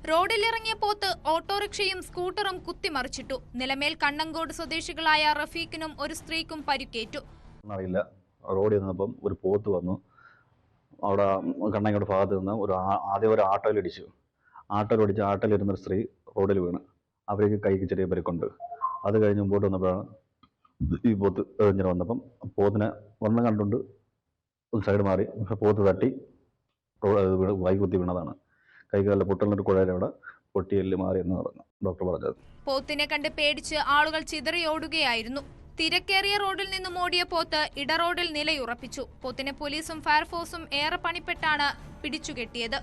റോഡിലിറങ്ങിയ പോത്ത് ഓട്ടോറിക്ഷയും സ്കൂട്ടറും കുത്തിമറിച്ചിട്ടു. നിലമേൽ കണ്ണങ്കോട് സ്വദേശികളായ റഫീഖിനും ഒരു സ്ത്രീക്കും പരിക്കേറ്റു. അറിയില്ല, റോഡിൽ നിന്നപ്പം ഒരു പോത്ത് വന്നു. അവിടെ കണ്ണങ്കോട് ഭാഗത്ത് നിന്ന് ആദ്യം ഒരു ആട്ടോയിലിടിച്ചു. ആട്ടോയിലിരുന്നൊരു സ്ത്രീ റോഡിൽ വീണ്. അവർക്ക് കൈക്ക് ചെറിയ പരിക്കുണ്ട്. അത് കഴിഞ്ഞ് മുമ്പോട്ട് വന്നപ്പോഴാണ് ഈ പോത്ത് ഇങ്ങനെ വന്നപ്പം പോത്തിനെ വണ്ണം കണ്ടുകൊണ്ട് സൈഡ് മാറി പോത്ത് തട്ടി വൈ കുത്തി വീണതാണ്. കൈകാലിലെ പൊട്ടലിനൊരു കുഴയുടെ അവിടെ പൊട്ടിയെല്ല് മാറി എന്ന് പറഞ്ഞു ഡോക്ടർ പറഞ്ഞത്. പോത്തിനെ കണ്ട് പേടിച്ച് ആളുകൾ ചിതറിയോടുകയായിരുന്നു. തിരക്കേറിയ റോഡിൽ നിന്നും ഓടിയ പോത്ത് ഇടറോഡിൽ നിലയുറപ്പിച്ചു. പോത്തിനെ പോലീസും ഫയർഫോഴ്സും ഏറെ പണിപ്പെട്ടാണ് പിടിച്ചുകെട്ടിയത്.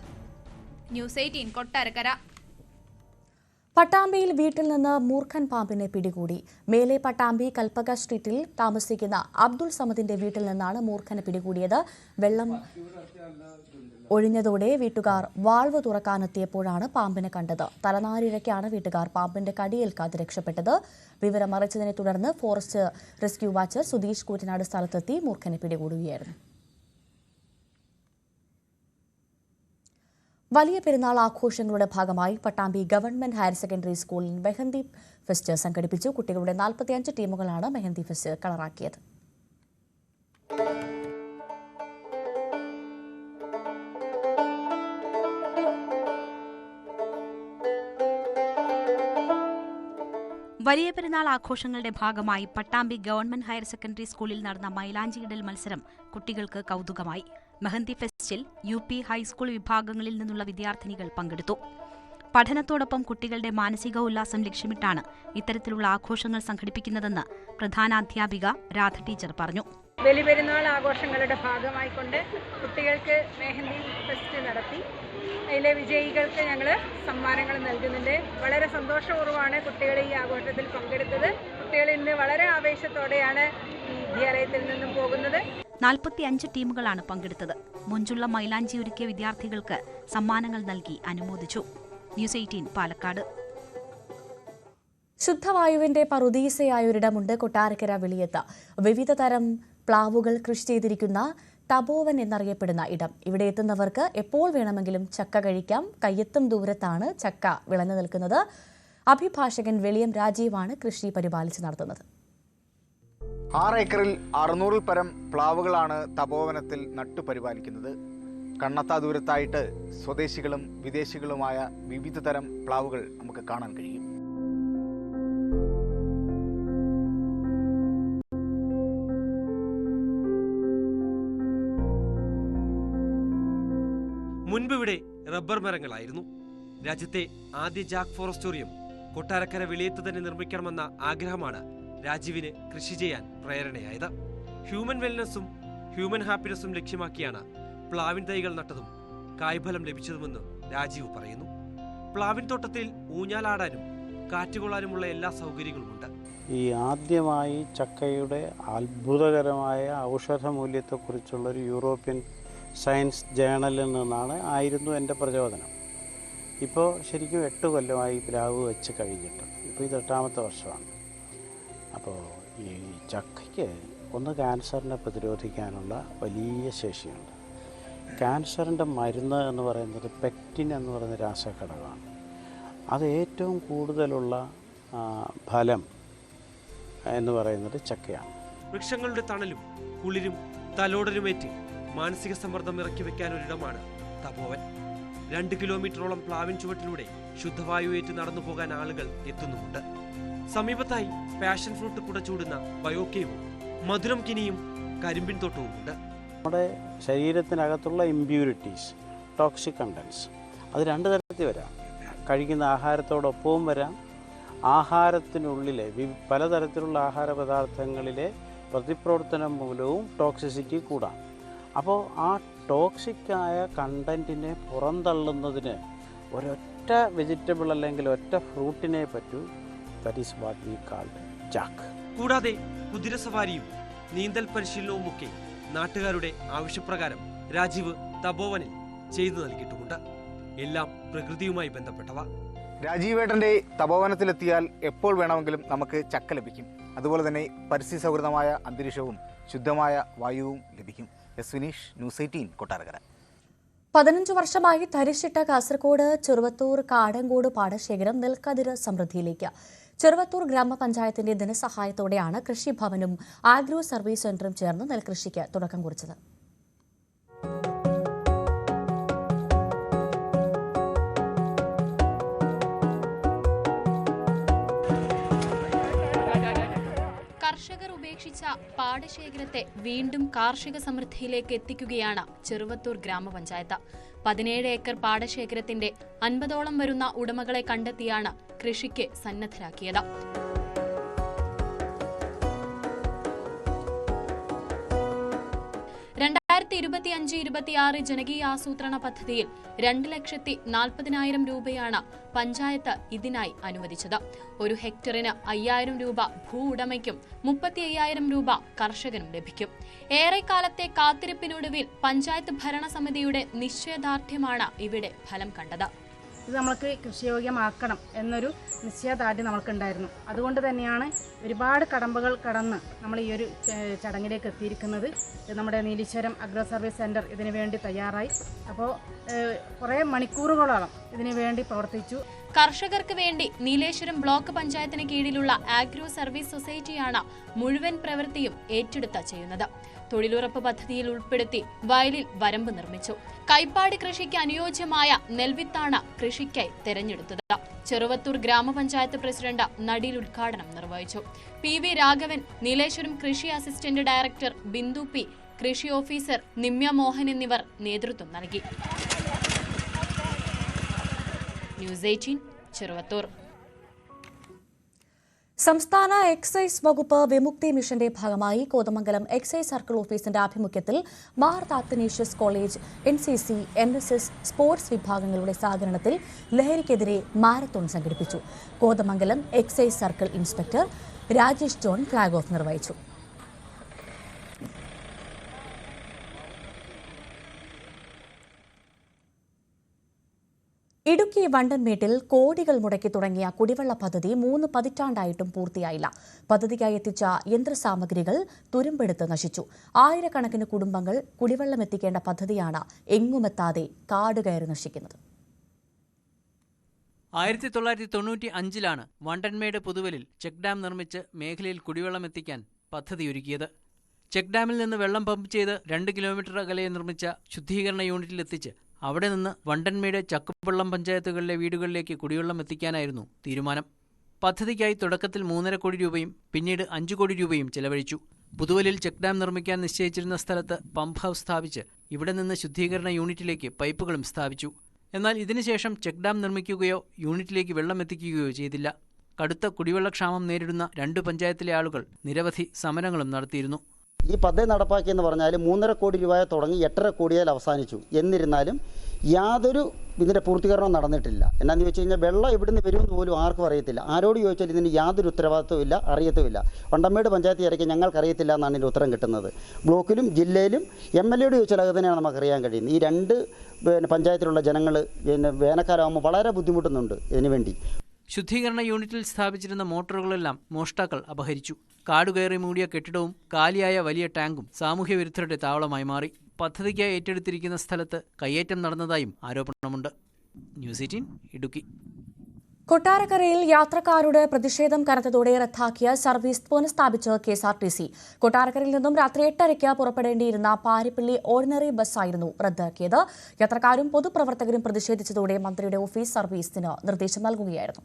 ന്യൂസ് 18 കൊട്ടാരക്കര. പട്ടാമ്പിയിൽ വീട്ടിൽ നിന്ന് മൂർഖൻ പാമ്പിനെ പിടികൂടി. മേലെ പട്ടാമ്പി കൽപ്പക സ്ട്രീറ്റിൽ താമസിക്കുന്ന അബ്ദുൾ സമദിന്റെ വീട്ടിൽ നിന്നാണ് മൂർഖനെ പിടികൂടിയത്. വെള്ളം ഒഴിഞ്ഞതോടെ വീട്ടുകാർ വാൾവ് തുറക്കാനെത്തിയപ്പോഴാണ് പാമ്പിനെ കണ്ടത്. തലനാരിഴയ്ക്കാണ് വീട്ടുകാർ പാമ്പിന്റെ കടിയേൽക്കാതെ രക്ഷപ്പെട്ടത്. വിവരമറിച്ചതിനെ തുടർന്ന് forest rescue watcher Sudheesh Koottanad സ്ഥലത്തെത്തി മൂർഖനെ പിടികൂടുകയായിരുന്നു. വലിയ പെരുന്നാൾ ആഘോഷങ്ങളുടെ ഭാഗമായി പട്ടാമ്പി ഗവൺമെന്റ് ഹയർ സെക്കൻഡറി സ്കൂളിൽ മെഹന്തി ഫെസ്റ്റ് സംഘടിപ്പിച്ചു. കുട്ടികളുടെ 45 ടീമുകളാണ് മെഹന്തി ഫെസ്റ്റ് കളറാക്കിയത്. വലിയ പെരുന്നാൾ ആഘോഷങ്ങളുടെ ഭാഗമായി പട്ടാമ്പി ഗവൺമെന്റ് ഹയർ സെക്കൻഡറി സ്കൂളിൽ നടന്ന മൈലാഞ്ചിയിടൽ മത്സരം കുട്ടികൾക്ക് കൗതുകമായി. മെഹന്തി ഫെസ്റ്റിൽ UP ഹൈസ്കൂൾ വിഭാഗങ്ങളിൽ നിന്നുള്ള വിദ്യാർത്ഥിനികൾ പങ്കെടുത്തു. പഠനത്തോടൊപ്പം കുട്ടികളുടെ മാനസിക ഉല്ലാസം ലക്ഷ്യമിട്ടാണ് ഇത്തരത്തിലുള്ള ആഘോഷങ്ങൾ സംഘടിപ്പിക്കുന്നതെന്ന് പ്രധാനാധ്യാപിക രാധ ടീച്ചർ പറഞ്ഞു. വലിയ പെരുന്നാൾ ആഘോഷങ്ങളുടെ ഭാഗമായിക്കൊണ്ട് കുട്ടികൾക്ക് മെഹന്തി ഫെസ്റ്റ് നടത്തി. അതിലെ വിജയികൾക്ക് ഞങ്ങൾ സമ്മാനങ്ങൾ നൽകുന്നുണ്ട്. വളരെ സന്തോഷപൂർവ്വമാണ് കുട്ടികൾ ഈ ആഘോഷത്തിൽ പങ്കെടുത്തത്. കുട്ടികൾ ഇന്ന് വളരെ ആവേശത്തോടെയാണ് ഈ വിദ്യാലയത്തിൽ നിന്നും പോകുന്നത്. 45 ടീമുകളാണ് പങ്കെടുത്തത്. മുഞ്ചുള്ള മൈലാഞ്ചി ഒരുക്കിയ വിദ്യാർത്ഥികൾക്ക് സമ്മാനങ്ങൾ നൽകി അനുമോദിച്ചു. ന്യൂസ് 18 പാലക്കാട്. ശുദ്ധവായുവിന്റെ പറുദീസയായൊരിടമുണ്ട് കൊട്ടാരക്കര വെളിയത്ത്. വിവിധ തരം പ്ലാവുകൾ കൃഷി ചെയ്തിരിക്കുന്ന തപോവൻ എന്നറിയപ്പെടുന്ന ഇടം. ഇവിടെ എത്തുന്നവർക്ക് എപ്പോൾ വേണമെങ്കിലും ചക്ക കഴിക്കാം. കയ്യെത്തും ദൂരത്താണ് ചക്ക വിളഞ്ഞു നിൽക്കുന്നത്. അഭിഭാഷകൻ വെളിയം രാജീവാണ് കൃഷി പരിപാലിച്ച് നടത്തുന്നത്. 6 ഏക്കറിൽ 600 പരം പ്ലാവുകളാണ് തപോവനത്തിൽ നട്ടുപരിപാലിക്കുന്നത്. കണ്ണത്താ ദൂരത്തായിട്ട് സ്വദേശികളും വിദേശികളുമായ വിവിധ തരം പ്ലാവുകൾ നമുക്ക് കാണാൻ കഴിയും. മുൻപിവിടെ റബ്ബർ മരങ്ങളായിരുന്നു. രാജ്യത്തെ ആദ്യ ജാക്ക് ഫോറസ്റ്റോറിയം കൊട്ടാരക്കര വെളിയത്ത് തന്നെ നിർമ്മിക്കണമെന്ന ആഗ്രഹമാണ് രാജീവിന് കൃഷി ചെയ്യാൻ പ്രേരണയായത്. ഹ്യൂമൻ വെൽനസ്സും ഹ്യൂമൻ ഹാപ്പിനെസ്സും ലക്ഷ്യമാക്കിയാണ് പ്ലാവിൻ തൈകൾ നട്ടതും കായ്ഫലം ലഭിച്ചതുമെന്ന് രാജീവ് പറയുന്നു. പ്ലാവിൻ തോട്ടത്തിൽ ഊഞ്ഞാലാടാനും കാറ്റുകൊള്ളാനുമുള്ള എല്ലാ സൗകര്യങ്ങളുമുണ്ട്. ഈ ആദ്യമായി ചക്കയുടെ അത്ഭുതകരമായ ഔഷധ മൂല്യത്തെക്കുറിച്ചുള്ളൊരു യൂറോപ്യൻ സയൻസ് ജേണലിൽ നിന്നാണ് എൻ്റെ പ്രചോദനം. ഇപ്പോൾ ശരിക്കും 8 കൊല്ലമായി പ്ലാവ് വെച്ച് കഴിഞ്ഞിട്ട്. ഇപ്പോൾ ഇത് 8ാമത്തെ വർഷമാണ്. അപ്പോൾ ഈ ചക്കയ്ക്ക് ഒന്ന് ക്യാൻസറിനെ പ്രതിരോധിക്കാനുള്ള വലിയ ശേഷിയുണ്ട്. ക്യാൻസറിൻ്റെ മരുന്ന് എന്ന് പറയുന്നത് പെക്റ്റിൻ എന്ന് പറയുന്ന രാസഘടകമാണ്. അത് ഏറ്റവും കൂടുതലുള്ള ഫലം എന്ന് പറയുന്നത് ചക്കയാണ്. വൃക്ഷങ്ങളുടെ തണലും കുളിരും തലോടലുമേറ്റ് മാനസിക സമ്മർദ്ദം ഇറക്കി വെക്കാൻ ഒരിടമാണ് തപോവൻ. 2 കിലോമീറ്ററോളം പ്ലാവിൻ ചുവട്ടിലൂടെ ശുദ്ധവായുവേറ്റ് നടന്നു പോകാൻ ആളുകൾ എത്തുന്നുമുണ്ട്. സമീപത്തായി പാഷൻ ഫ്രൂട്ട് കുട ചൂടുന്ന ബയോക്കേവും മധുരം കിനിയും കരിമ്പിൻ തോട്ടവുമുണ്ട്. നമ്മുടെ ശരീരത്തിനകത്തുള്ള ഇമ്പ്യൂരിറ്റീസ്, ടോക്സിക് കണ്ടൻസ്, അത് 2 തരത്തിൽ വരാം. കഴിക്കുന്ന ആഹാരത്തോടൊപ്പവും വരാം. ആഹാരത്തിനുള്ളിലെ പലതരത്തിലുള്ള ആഹാര പദാർത്ഥങ്ങളിലെ പ്രതിപ്രവർത്തനം മൂലവും ടോക്സിസിറ്റി കൂടാം. അപ്പോൾ ആ ടോക്സിക്കായ കണ്ടൻറ്റിനെ പുറന്തള്ളുന്നതിന് ഒരൊറ്റ വെജിറ്റബിൾ അല്ലെങ്കിൽ ഒറ്റ ഫ്രൂട്ടിനെ പറ്റൂ. That is what we called Jack. കൂടാതെ കുതിരസവാരിയും നീന്തൽ പരിശീലനവുമൊക്കെ നാട്ടുകാരുടെ ആവശ്യപ്രകാരം രാജീവ് തപോവനിൽ ചെയ്തു നൽകിയിട്ടുമുണ്ട്. എല്ലാം പ്രകൃതിയുമായി ബന്ധപ്പെട്ടവ. രാജീവേട്ടൻ്റെ തപോവനത്തിലെത്തിയാൽ എപ്പോൾ വേണമെങ്കിലും നമുക്ക് ചക്ക ലഭിക്കും. അതുപോലെ തന്നെ പരിസ്ഥിതി സൗഹൃദമായ അന്തരീക്ഷവും ശുദ്ധമായ വായുവും ലഭിക്കും. S Vineesh, news 18, Kottarakkara. 15 വർഷമായി തരിശിട്ട കാസർഗോഡ് ചെറുവത്തൂർ കാടങ്കോട് പാടശേഖരം നെൽക്കതിർ സമൃദ്ധിയിലേക്ക്. ചെറുവത്തൂർ ഗ്രാമപഞ്ചായത്തിന്റെ ധനസഹായത്തോടെയാണ് കൃഷിഭവനും ആഗ്രോ സർവീസ് സെന്ററും ചേർന്ന് നെൽകൃഷിക്ക് തുടക്കം കുറിച്ചത്. കർഷകർ ഉപേക്ഷിച്ച പാടശേഖരത്തെ വീണ്ടും കാർഷിക സമൃദ്ധിയിലേക്ക് എത്തിക്കുകയാണ് ചെറുവത്തൂർ ഗ്രാമപഞ്ചായത്ത്. 17 ഏക്കർ പാടശേഖരത്തിന്റെ 50ഓളം വരുന്ന ഉടമകളെ കണ്ടെത്തിയാണ് കൃഷിക്ക് സന്നദ്ധരാക്കിയത്. 2025-26 ജനകീയ ആസൂത്രണ പദ്ധതിയിൽ 2,40,000 രൂപയാണ് പഞ്ചായത്ത് ഇതിനായി അനുവദിച്ചത്. 1 ഹെക്ടറിന് 5,000 രൂപ ഭൂ ഉടമയ്ക്കും 35,000 രൂപ കർഷകനും ലഭിക്കും. ഏറെക്കാലത്തെ കാത്തിരിപ്പിനൊടുവിൽ പഞ്ചായത്ത് ഭരണസമിതിയുടെ നിശ്ചയദാർഢ്യമാണ് ഇവിടെ ഫലം കണ്ടത്. ഇത് നമ്മൾക്ക് കൃഷിയോഗ്യമാക്കണം എന്നൊരു നിശ്ചയദാർഢ്യം നമ്മൾക്കുണ്ടായിരുന്നു. അതുകൊണ്ട് തന്നെയാണ് ഒരുപാട് കടമ്പകൾ കടന്ന് നമ്മൾ ഈ ഒരു ചടങ്ങിലേക്ക് എത്തിയിരിക്കുന്നത്. നമ്മുടെ നീലീശ്വരം അഗ്രോ സർവീസ് സെൻറ്റർ ഇതിനു വേണ്ടി തയ്യാറായി. അപ്പോൾ കുറേ മണിക്കൂറുകളോളം ഇതിനു വേണ്ടി പ്രവർത്തിച്ചു. കർഷകർക്ക് വേണ്ടി നീലേശ്വരം ബ്ലോക്ക് പഞ്ചായത്തിന് കീഴിലുള്ള ആഗ്രോ സർവീസ് സൊസൈറ്റിയാണ് മുഴുവൻ പ്രവൃത്തിയും ഏറ്റെടുത്ത് ചെയ്യുന്നത്. തൊഴിലുറപ്പ് പദ്ധതിയിൽ ഉൾപ്പെടുത്തി വയലിൽ വരമ്പ് നിർമ്മിച്ചു. കൈപ്പാടി കൃഷിക്ക് അനുയോജ്യമായ നെൽവിത്താണ് കൃഷിക്കായി തെരഞ്ഞെടുത്തത്. ചെറുവത്തൂർ ഗ്രാമപഞ്ചായത്ത് പ്രസിഡന്റ് നടീൽ ഉദ്ഘാടനം നിർവഹിച്ചു. PV രാഘവൻ, നീലേശ്വരം കൃഷി അസിസ്റ്റന്റ് ഡയറക്ടർ ബിന്ദു P, കൃഷി ഓഫീസർ നിമ്യ മോഹൻ എന്നിവർ നേതൃത്വം നൽകി. ന്യൂസ് 18 ചെറുവത്തൂർ. സംസ്ഥാന എക്സൈസ് വകുപ്പ് വിമുക്തി മിഷന്റെ ഭാഗമായി കോതമംഗലം എക്സൈസ് സർക്കിൾ ഓഫീസിന്റെ ആഭിമുഖ്യത്തിൽ Mar Athanasius college NCC, NSS, sports വിഭാഗങ്ങളുടെ സഹകരണത്തിൽ ലഹരിക്കെതിരെ മാരത്തോൺ സംഘടിപ്പിച്ചു. Kothamangalam excise circle inspector Rajesh John flag off നിർവഹിച്ചു. ഇടുക്കി വണ്ടൻമേട്ടിൽ കോടികൾ മുടക്കി തുടങ്ങിയ കുടിവെള്ള പദ്ധതി 3 പതിറ്റാണ്ടായിട്ടും പൂർത്തിയായില്ല. പദ്ധതിക്കായി എത്തിച്ച യന്ത്രസാമഗ്രികൾ തുരുമ്പെടുത്ത് നശിച്ചു. ആയിരക്കണക്കിന് കുടുംബങ്ങൾ കുടിവെള്ളമെത്തിക്കേണ്ട പദ്ധതിയാണ് എങ്ങുമെത്താതെ കാടുകയറി നശിക്കുന്നത്. 1995-ലാണ് വണ്ടൻമേട് പുതുവലിൽ ചെക്ക് ഡാം നിർമ്മിച്ച് മേഖലയിൽ കുടിവെള്ളമെത്തിക്കാൻ പദ്ധതിയൊരുക്കിയത്. ചെക്ക് ഡാമിൽ നിന്ന് വെള്ളം പമ്പ് ചെയ്ത് 2 കിലോമീറ്റർ അകലെ നിർമ്മിച്ച ശുദ്ധീകരണ യൂണിറ്റിലെത്തിച്ച് അവിടെ നിന്ന് വണ്ടൻമേട് ചക്കുപള്ളം പഞ്ചായത്തുകളിലെ വീടുകളിലേക്ക് കുടിവെള്ളം എത്തിക്കാനായിരുന്നു തീരുമാനം. പദ്ധതിക്കായി തുടക്കത്തിൽ 3.5 കോടി രൂപയും പിന്നീട് 5 കോടി രൂപയും ചെലവഴിച്ചു. പുതുവലിൽ ചെക്ക് ഡാം നിർമ്മിക്കാൻ നിശ്ചയിച്ചിരുന്ന സ്ഥലത്ത് പമ്പ് ഹൗസ് സ്ഥാപിച്ച് ഇവിടെ നിന്ന് ശുദ്ധീകരണ യൂണിറ്റിലേക്ക് പൈപ്പുകളും സ്ഥാപിച്ചു. എന്നാൽ ഇതിനുശേഷം ചെക്ക് ഡാം നിർമ്മിക്കുകയോ യൂണിറ്റിലേക്ക് വെള്ളം എത്തിക്കുകയോ ചെയ്തില്ല. കടുത്ത കുടിവെള്ളക്ഷാമം നേരിടുന്ന 2 പഞ്ചായത്തിലെ ആളുകൾ നിരവധി സമരങ്ങളും നടത്തിയിരുന്നു. ഈ പദ്ധതി നടപ്പാക്കിയെന്ന് പറഞ്ഞാൽ 3.5 കോടി രൂപ തുടങ്ങി 8.5 കോടിയിൽ അവസാനിച്ചു. എന്നിരുന്നാലും യാതൊരു ഇതിൻ്റെ പൂർത്തീകരണം നടന്നിട്ടില്ല. എന്നാന്ന് ചോദിച്ചു കഴിഞ്ഞാൽ വെള്ളം ഇവിടുന്ന് വരുമെന്ന് പോലും ആർക്കും അറിയത്തില്ല. ആരോട് ചോദിച്ചാൽ ഇതിന് യാതൊരു ഉത്തരവാദിത്വവും ഇല്ല, അറിയത്തുമില്ല. വണ്ടൻമേട് പഞ്ചായത്ത് ഇറക്കി ഞങ്ങൾക്കറിയത്തില്ല എന്നാണ് ഇതിൻ്റെ ഉത്തരം കിട്ടുന്നത്. ബ്ലോക്കിലും ജില്ലയിലും MLAയോട് ചോദിച്ചാൽ അത് തന്നെയാണ് നമുക്കറിയാൻ കഴിയുന്നത്. ഈ 2 പഞ്ചായത്തിലുള്ള ജനങ്ങൾ വേനൽക്കാലമാകുമ്പോൾ വളരെ ബുദ്ധിമുട്ടുന്നുണ്ട് ഇതിനുവേണ്ടി. ശുദ്ധീകരണ യൂണിറ്റിൽ സ്ഥാപിച്ചിരുന്ന മോട്ടോറുകളെല്ലാം മോഷ്ടാക്കൾ അപഹരിച്ചു. കാടുകയറി മൂടിയ കെട്ടിടവും കാലിയായ വലിയ ടാങ്കും സാമൂഹ്യ വിരുദ്ധരുടെ താവളമായി മാറി. പദ്ധതിക്കായി ഏറ്റെടുത്തിരിക്കുന്ന സ്ഥലത്ത് കയ്യേറ്റം നടന്നതായും ആരോപണമുണ്ട്. ന്യൂസ് 18 ഇടുക്കി. കൊട്ടാരക്കരയിൽ യാത്രക്കാരുടെ പ്രതിഷേധം കനത്തതോടെ റദ്ദാക്കിയ സർവീസ് പുനഃസ്ഥാപിച്ച് KSRTC. കൊട്ടാരക്കരയിൽ നിന്നും രാത്രി 8:30-ക്ക് പുറപ്പെടേണ്ടിയിരുന്ന പാരിപ്പള്ളി ഓർഡിനറി ബസ്സായിരുന്നു റദ്ദാക്കിയത്. യാത്രക്കാരും പൊതുപ്രവർത്തകരും പ്രതിഷേധിച്ചതോടെ മന്ത്രിയുടെ ഓഫീസ് സർവീസിന് നിർദ്ദേശം നൽകുകയായിരുന്നു.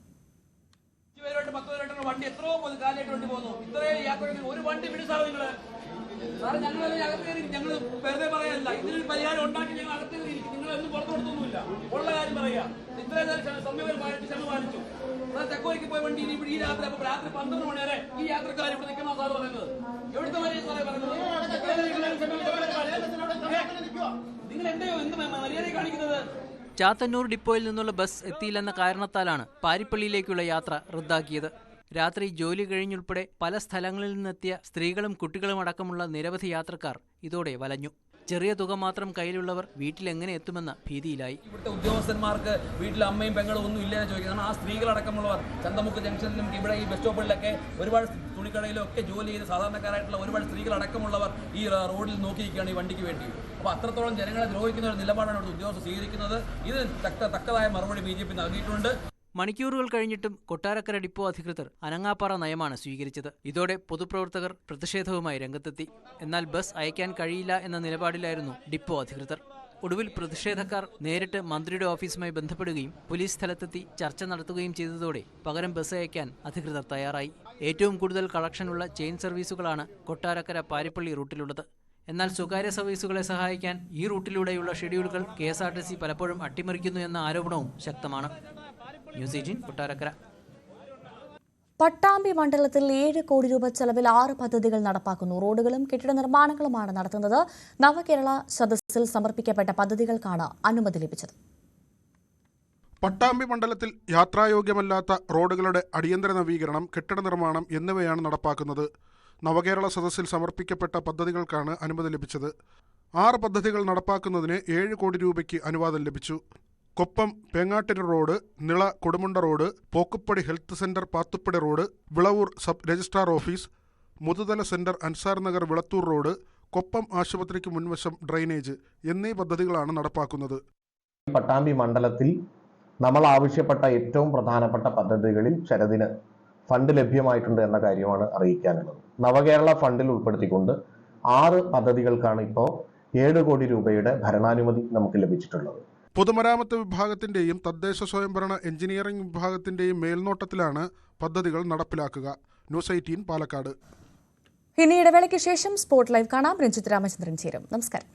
തെക്കോയ്ക്ക് പോയ വണ്ടി ഈ രാത്രി 12 മണി വരെ ഈ യാത്രക്കാർ ഇവിടെ നിൽക്കുന്ന സാർ പറയുന്നത് എവിടുത്തെ നിങ്ങൾ എന്ത് മര്യാദ കാണിക്കുന്നത്? ചാത്തന്നൂർ ഡിപ്പോയിൽ നിന്നുള്ള ബസ് എത്തിയില്ലെന്ന കാരണത്താലാണ് പാരിപ്പള്ളിയിലേക്കുള്ള യാത്ര റദ്ദാക്കിയത്. രാത്രി ജോലി കഴിഞ്ഞുൾപ്പെടെ പല സ്ഥലങ്ങളിൽ നിന്നെത്തിയ സ്ത്രീകളും കുട്ടികളും അടക്കമുള്ള നിരവധി യാത്രക്കാർ ഇതോടെ വലഞ്ഞു. ചെറിയ തുക മാത്രം കയ്യിലുള്ളവർ വീട്ടിലെങ്ങനെ എത്തുമെന്ന ഭീതിയിലായി. ഇവിടുത്തെ ഉദ്യോഗസ്ഥന്മാർക്ക് വീട്ടിൽ അമ്മയും പെങ്ങളും ഒന്നും ഇല്ലെന്ന് ചോദിക്കുന്നത്. ആ സ്ത്രീകളടക്കമുള്ളവർ ചന്തമുക്ക് ജംഗ്ഷനിലും ഇവിടെ ഈ ബസ് സ്റ്റോപ്പുകളിലൊക്കെ ഒരുപാട് തുണിക്കടയിലും ഒക്കെ ജോലി ചെയ്ത് സാധാരണക്കാരായിട്ടുള്ള ഒരുപാട് സ്ത്രീകളടക്കമുള്ളവർ ഈ റോഡിൽ നോക്കിയിരിക്കുകയാണ് ഈ വണ്ടിക്ക് വേണ്ടി. അപ്പോൾ അത്രത്തോളം ജനങ്ങളെ ദ്രോഹിക്കുന്ന ഒരു നിലപാടാണ് ഇവിടുത്തെ ഉദ്യോഗസ്ഥർ സ്വീകരിക്കുന്നത്. ഇത് തക്കതായ മറുപടി BJP നൽകിയിട്ടുണ്ട്. മണിക്കൂറുകൾ കഴിഞ്ഞിട്ടും കൊട്ടാരക്കര ഡിപ്പോ അധികൃതർ അനങ്ങാപ്പാറ നയമാണ് സ്വീകരിച്ചത്. ഇതോടെ പൊതുപ്രവർത്തകർ പ്രതിഷേധവുമായി രംഗത്തെത്തി. എന്നാൽ ബസ് അയക്കാൻ കഴിയില്ല എന്ന നിലപാടിലായിരുന്നു ഡിപ്പോ അധികൃതർ. ഒടുവിൽ പ്രതിഷേധക്കാർ നേരിട്ട് മന്ത്രിയുടെ ഓഫീസുമായി ബന്ധപ്പെടുകയും പോലീസ് സ്ഥലത്തെത്തി ചർച്ച നടത്തുകയും ചെയ്തതോടെ പകരം ബസ് അയക്കാൻ അധികൃതർ തയ്യാറായി. ഏറ്റവും കൂടുതൽ കളക്ഷനുള്ള ചെയിൻ സർവീസുകളാണ് കൊട്ടാരക്കര പാരിപ്പള്ളി റൂട്ടിലുള്ളത്. എന്നാൽ സ്വകാര്യ സർവീസുകളെ സഹായിക്കാൻ ഈ റൂട്ടിലൂടെയുള്ള ഷെഡ്യൂളുകൾ KSRTC പലപ്പോഴും അട്ടിമറിക്കുന്നു എന്ന ആരോപണവും ശക്തമാണ്. ന്യൂസ് 18 കൊട്ടാരക്കര. പട്ടാമ്പി മണ്ഡലത്തിൽ 7 കോടി രൂപ ചെലവിൽ 6 പദ്ധതികൾ നടപ്പാക്കുന്നു. റോഡുകളും കെട്ടിട നിർമ്മാണങ്ങളുമാണ് നടത്തുന്നത്. നവകേരള സദസ്സിൽ സമർപ്പിക്കപ്പെട്ട പദ്ധതികൾക്കാണ് അനുമതി ലഭിച്ചത്. പട്ടാമ്പി മണ്ഡലത്തിൽ യാത്രായോഗ്യമല്ലാത്ത റോഡുകളുടെ അടിയന്തര നവീകരണം, കെട്ടിട നിർമ്മാണം എന്നിവയാണ് നടപ്പാക്കുന്നത്. നവകേരള സദസ്സിൽ സമർപ്പിക്കപ്പെട്ട പദ്ധതികൾക്കാണ് അനുമതി ലഭിച്ചത്. 6 പദ്ധതികൾ നടപ്പാക്കുന്നതിന് 7 കോടി രൂപയ്ക്ക് അനുവാദം ലഭിച്ചു. Koppam Pengattiri road, Nila Kodumunda road, Pokkuppadi health centre Pathuppadi road, Vilavoor sub registrar office, Muthuthala centre Ansar Nagar Vilathur road, Koppam ആശുപത്രിക്ക് മുൻവശം ഡ്രെയിനേജ് എന്നീ പദ്ധതികളാണ് നടപ്പാക്കുന്നത്. പട്ടാമ്പി മണ്ഡലത്തിൽ നമ്മൾ ആവശ്യപ്പെട്ട ഏറ്റവും പ്രധാനപ്പെട്ട പദ്ധതികളിൽ ചിലതിന് ഫണ്ട് ലഭ്യമായിട്ടുണ്ട് എന്ന കാര്യമാണ് അറിയിക്കാനുള്ളത്. നവകേരള ഫണ്ടിൽ ഉൾപ്പെടുത്തിക്കൊണ്ട് 6 പദ്ധതികൾക്കാണ് ഇപ്പോൾ 7 കോടി രൂപയുടെ ഭരണാനുമതി നമുക്ക് ലഭിച്ചിട്ടുള്ളത്. പൊതുമരാമത്ത് വിഭാഗത്തിന്റെയും തദ്ദേശ സ്വയംഭരണ എഞ്ചിനീയറിംഗ് വിഭാഗത്തിന്റെയും മേൽനോട്ടത്തിലാണ് പദ്ധതികൾ നടപ്പിലാക്കുക. ന്യൂസ് 18 പാലക്കാട്. ഇനി ഇടവേളയ്ക്ക് ശേഷം സ്പോട്ട് ലൈവ് കാണാം. രഞ്ജിത്ത് രാമചന്ദ്രൻ ചേരും. നമസ്കാരം.